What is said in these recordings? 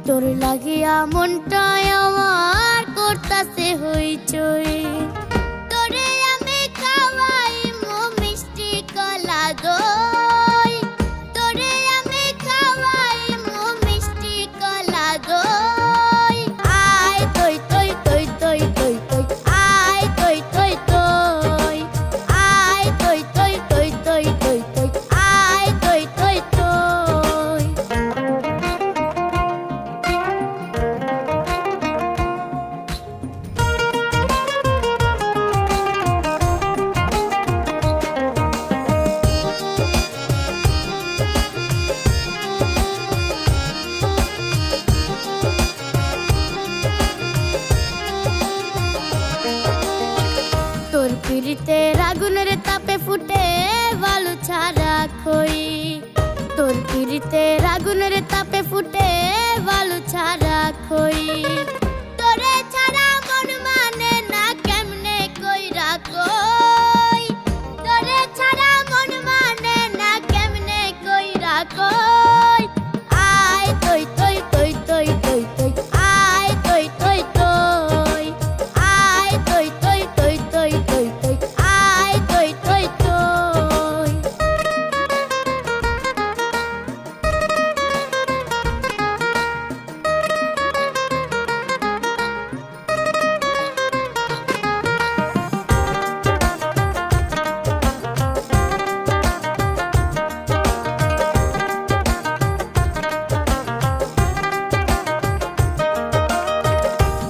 তোর লাগিয়া মনটায় আমার করতাছে হইচই। তোরে আমি খাওয়াই মো মিষ্টি কলা দই, তোরে আমি খাওয়াই মো মিষ্টি কলা দই। আয় তই তই তই তই তই তই, আয় তই তই তই, আয় তই তই তই তই তই তই, আয় তই তই তই। তোর পিড়িতের আগুনের তাপে ফুটে বালু ছাড়া খই, তোর পিড়িতের আগুনের তাপে ফুটে বালু ছাড়া খই। তোরে ছাড়া মন মানে না কেমনে কইরা কই, তোরে ছাড়া মন মানে না কেমনে কইরা কই। আয় তই তই তই তই তই তই, আয় তই তই তই, আয় তই তই তই তই তই তই, আয় তই তই তই।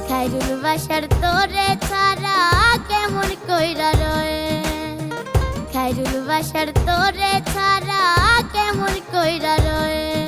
খাইরুল বাসার তোরে ছাড়া কেমন কইরা রয়ে, খাইরুল বাসার তোরে ছাড়া কেমন কইরা রয়ে।